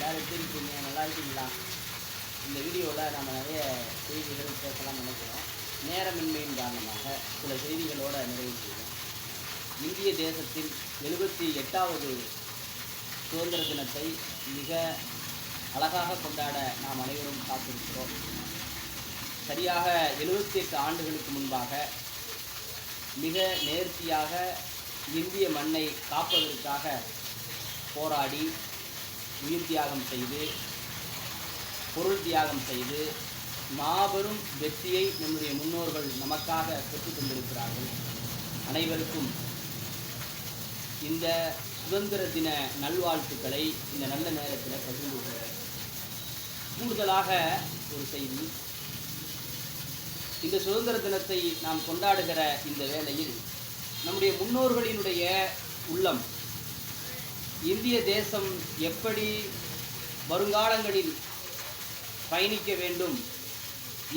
எல்லோரும் எப்படி இருக்கீங்க? நல்லா இருக்கீங்களா? இந்த வீடியோவில் நம்ம நிறைய செய்திகள் பேசலாம் நினைக்கிறோம். நேரமின்மையின் காரணமாக சில செய்திகளோடு நிறைவு செய்வோம். இந்திய தேசத்தின் 78வது சுதந்திர தினத்தை மிக அழகாக கொண்டாட நாம் அனைவரும் காத்திருக்கிறோம். சரியாக 78 ஆண்டுகளுக்கு முன்பாக மிக நேர்த்தியாக இந்திய மண்ணை காப்பதற்காக போராடி உயிர் தியாகம் செய்து பொருள் தியாகம் செய்து மாபெரும் வெற்றியை நம்முடைய முன்னோர்கள் நமக்காக பெற்றுத் தந்திருக்கிறார்கள். அனைவருக்கும் இந்த சுதந்திர தின நல்வாழ்த்துக்களை இந்த நல்ல நேரத்தில் பகிர்ந்து கொள்கிறேன். கூடுதலாக ஒரு செய்தி, இந்த சுதந்திர தினத்தை நாம் கொண்டாடுகிற இந்த வேளையில் நம்முடைய முன்னோர்களினுடைய உள்ளம் இந்திய தேசம் எப்படி வருங்காலங்களில் பயணிக்க வேண்டும்,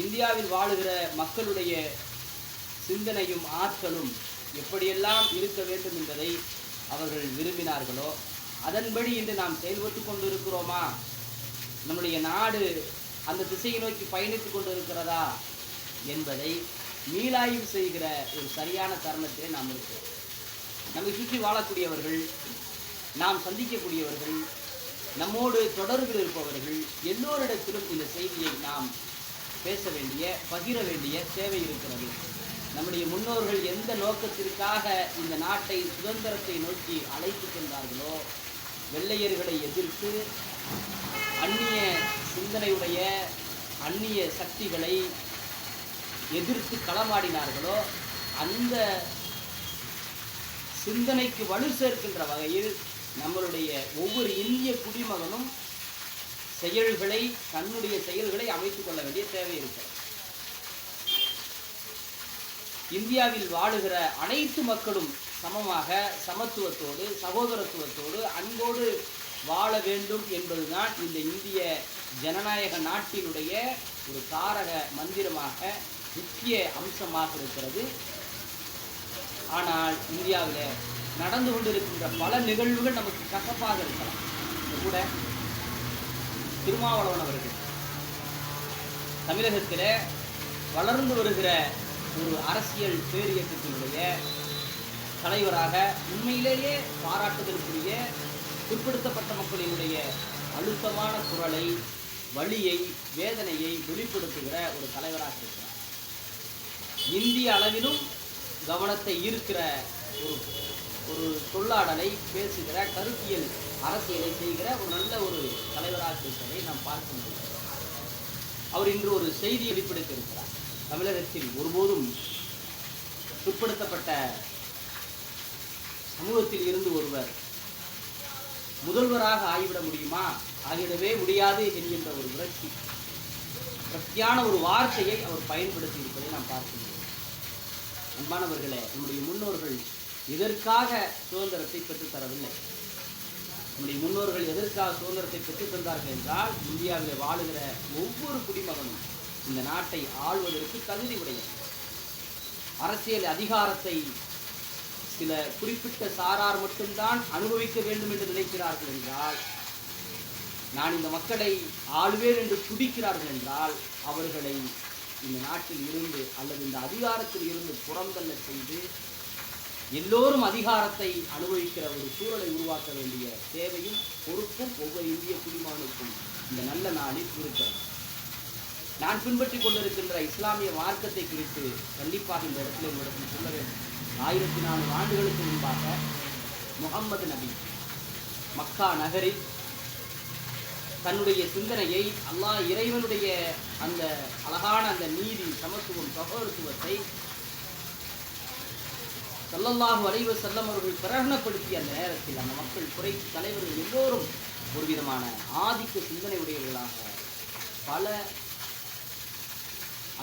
இந்தியாவில் வாழுகிற மக்களுடைய சிந்தனையும் ஆற்றலும் எப்படியெல்லாம் இருக்க வேண்டும் என்பதை அவர்கள் விரும்பினார்களோ அதன்படி இன்று நாம் செயல்பட்டு கொண்டிருக்கிறோமா? நம்முடைய நாடு அந்த திசையை நோக்கி பயணித்து கொண்டிருக்கிறதா என்பதை மீளாய்வு செய்கிற ஒரு சரியான தருணத்தில் நாம் இருக்கிறோம். நம்மை சுற்றி வாழக்கூடியவர்கள், நாம் சந்திக்கக்கூடியவர்கள், நம்மோடு தொடர்பில் இருப்பவர்கள் எல்லோரிடத்திலும் இந்த செய்தியை நாம் பேச வேண்டிய, பகிர வேண்டிய தேவை இருக்கிறது. நம்முடைய முன்னோர்கள் எந்த நோக்கத்திற்காக இந்த நாட்டை சுதந்திரத்தை நோக்கி அழைத்து சென்றார்களோ, வெள்ளையர்களை எதிர்த்து அந்நிய சிந்தனையுடைய அந்நிய சக்திகளை எதிர்த்து களமாடினார்களோ, அந்த சிந்தனைக்கு வலு சேர்க்கின்ற வகையில் நம்மளுடைய ஒவ்வொரு இந்திய குடிமகனும் தன்னுடைய செயல்களை அமைத்துக் கொள்ள வேண்டிய தேவை இருக்கிறது. இந்தியாவில் வாழுகிற அனைத்து மக்களும் சமமாக, சமத்துவத்தோடு, சகோதரத்துவத்தோடு, அன்போடு வாழ வேண்டும் என்பதுதான் இந்த இந்திய ஜனநாயக நாட்டினுடைய ஒரு தாரக மந்திரமாக, முக்கிய அம்சமாக இருக்கிறது. ஆனால் இந்தியாவில் நடந்து கொண்டிருக்கின்ற பல நிகழ்வுகள் நமக்கு கசப்பாக இருக்கலாம். கூட திருமாவளவன் அவர்கள் தமிழகத்தில் வளர்ந்து வருகிற ஒரு அரசியல் பேரியக்கத்தினுடைய தலைவராக உண்மையிலேயே பாராட்டுதலுக்குரிய பிற்படுத்தப்பட்ட மக்களினுடைய அழுத்தமான குரலை, வலியை, வேதனையை வெளிப்படுத்துகிற ஒரு தலைவராக இருக்கிறார். இந்திய அளவிலும் கவனத்தை ஈர்க்கிற ஒரு சொல்லாடலை பேசுகிற, கருத்தியல் அரசியலை செய்கிற ஒரு நல்ல ஒரு தலைவராக இருப்பதை நாம் பார்க்க முடியும். அவர் இன்று ஒரு செய்தி வெளிப்படுத்தி இருக்கிறார். தமிழகத்தில் ஒருபோதும் பிற்படுத்தப்பட்ட சமூகத்தில் இருந்து ஒருவர் முதல்வராக ஆகிவிட முடியுமா? ஆகிவிடவே முடியாது என்கின்ற ஒரு விரக்தியான ஒரு வார்த்தையை அவர் பயன்படுத்தி இருப்பதை நாம் பார்க்க முடியும். அன்பானவர்களே, நம்முடைய முன்னோர்கள் இதற்காக சுதந்திரத்தை பெற்றுத்தரவில்லை. நம்முடைய முன்னோர்கள் எதற்காக சுதந்திரத்தை பெற்றுத் தந்தார்கள் என்றால், இந்தியாவில் வாழுகிற ஒவ்வொரு குடிமகனும் இந்த நாட்டை ஆள்வதற்கு தகுதி உடையது. அரசியல் அதிகாரத்தை சில குறிப்பிட்ட சாரார் மட்டும்தான் அனுபவிக்க வேண்டும் என்று நினைக்கிறார்கள் என்றால், நான் இந்த மக்களை ஆளுவேன் என்று துடிக்கிறார்கள் என்றால், அவர்களை இந்த நாட்டில் இருந்து அல்லது இந்த அதிகாரத்தில் இருந்து புறந்தள்ள செய்து எல்லோரும் அதிகாரத்தை அனுபவிக்கிற ஒரு சூழலை உருவாக்க வேண்டிய தேவையும் பொறுப்பும் ஒவ்வொரு இந்திய குடிமகனுக்கும் இந்த நல்ல நாளில் இருக்கிறது. நான் பின்பற்றி கொண்டிருக்கின்ற இஸ்லாமிய மார்க்கத்தை குறித்து கண்டிப்பாக இந்த இடத்துல உங்களிடத்தில் சொல்ல வேண்டும். 1400 ஆண்டுகளுக்கு முன்பாக முகம்மது நபி மக்கா நகரில் தன்னுடைய சிந்தனையை, அல்லாஹ் இறைவனுடைய அந்த அழகான அந்த நீதி, சமத்துவம், சகோதரத்துவத்தை ஸல்லல்லாஹு அலைஹி வஸல்லம் அவர்கள் பிரகடனப்படுத்திய அந்த நேரத்தில் அந்த மக்கள், குறை தலைவர்கள் எல்லோரும் ஒரு விதமான ஆதிக்க சிந்தனை உடையவர்களாக, பல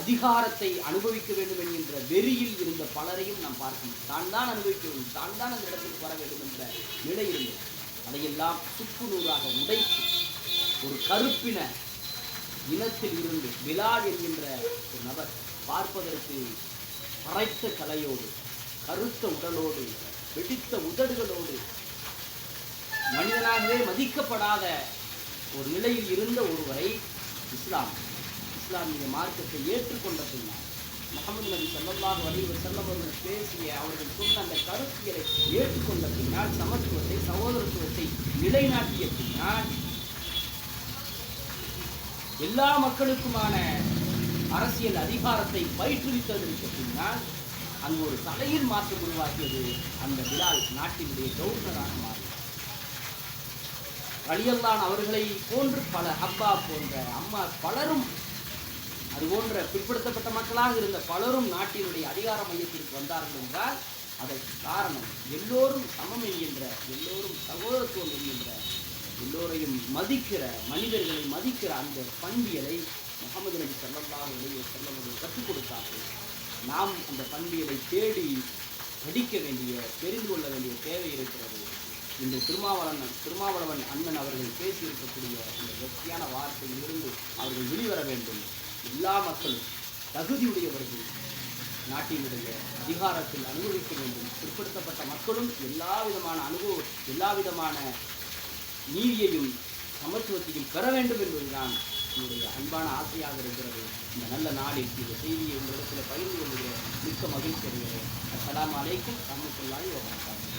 அதிகாரத்தை அனுபவிக்க வேண்டும் என்கின்ற வெறியில் இருந்த பலரையும் நாம் பார்க்கணும். தான் தான் அனுபவிக்க வேண்டும், தான் தான் அந்த இடத்துக்கு வர வேண்டும் என்ற நிலை இருந்தது. அதையெல்லாம் சுக்கு நூறாக உடைத்து ஒரு கருப்பின இனத்தில் இருந்து பிலால் என்கின்ற ஒரு நபர், பார்ப்பதற்கு பறைத்த தலையோடு, கருத்த உடலோடு, வெடித்த உதடுகளோடு, மனிதனாகவே மதிக்கப்படாத ஒரு நிலையில் இருந்த ஒருவரை இஸ்லாமிய மார்க்கத்தை ஏற்றுக்கொண்ட பின்னர் முஹம்மது நபி ஸல்லல்லாஹு அலைஹி வஸல்லம் அவர்கள் பேசிய அவர்கள் சொன்ன அந்த கருத்தியலை ஏற்றுக்கொண்ட பின்னால் சமத்துவத்தை சகோதரத்துவத்தை நிலைநாட்டிய பின்னால் எல்லா மக்களுக்குமான அரசியல் அதிகாரத்தை பயிற்றுவித்ததற்கு பின்னால் அங்கு ஒரு தலையில் மாற்றம் உருவாக்கியது. அந்த பிலால் நாட்டினுடைய கவர்னராக மாறினார். ரலியல்லாஹு அவர்களை போன்று பல ஹப்பா போன்ற அம்மா பலரும் அதுபோன்ற பிற்படுத்தப்பட்ட மக்களாக இருந்த பலரும் நாட்டினுடைய அதிகார மையத்திற்கு வந்தார்கள் என்றால் அதற்கு காரணம் எல்லோரும் சமம் என்கின்ற, எல்லோரும் சகோதரத்துவம் என்கின்ற, எல்லோரையும் மதிக்கிற, மனிதர்களை மதிக்கிற அந்த பண்பியலை முஹம்மது நபி ஸல்லல்லாஹு அலைஹி வஸல்லம் அவர்கள் கற்றுக் கொடுத்தார்கள். நாம் அந்த பண்பியலை தேடி படிக்க வேண்டிய, தெரிந்து கொள்ள வேண்டிய தேவை இருக்கிறது. இன்று திருமாவளவன் அண்ணன் அவர்கள் பேசியிருக்கக்கூடிய இந்த வெற்றியான வார்த்தையிலிருந்து அவர்கள் வெளிவர வேண்டும். எல்லா மக்களும் தகுதியுடையவர்கள் நாட்டினுடைய அதிகாரத்தில் அனுபவிக்க வேண்டும். பிற்படுத்தப்பட்ட மக்களும் எல்லா விதமான நீதியையும் சமத்துவத்தையும் பெற வேண்டும் என்பதுதான் என்னுடைய அன்பான ஆசையாக இருக்கிறது. இந்த நல்ல நாளில் இந்த செய்தியை உங்களிடத்தில் பகிர்ந்து கொள்கிற மிக்க மகிழ்ச்சி அடைகிறேன். அஸ்ஸலாமு அலைக்கும் வரஹ்மத்துல்லாஹி வபரகாத்துஹு.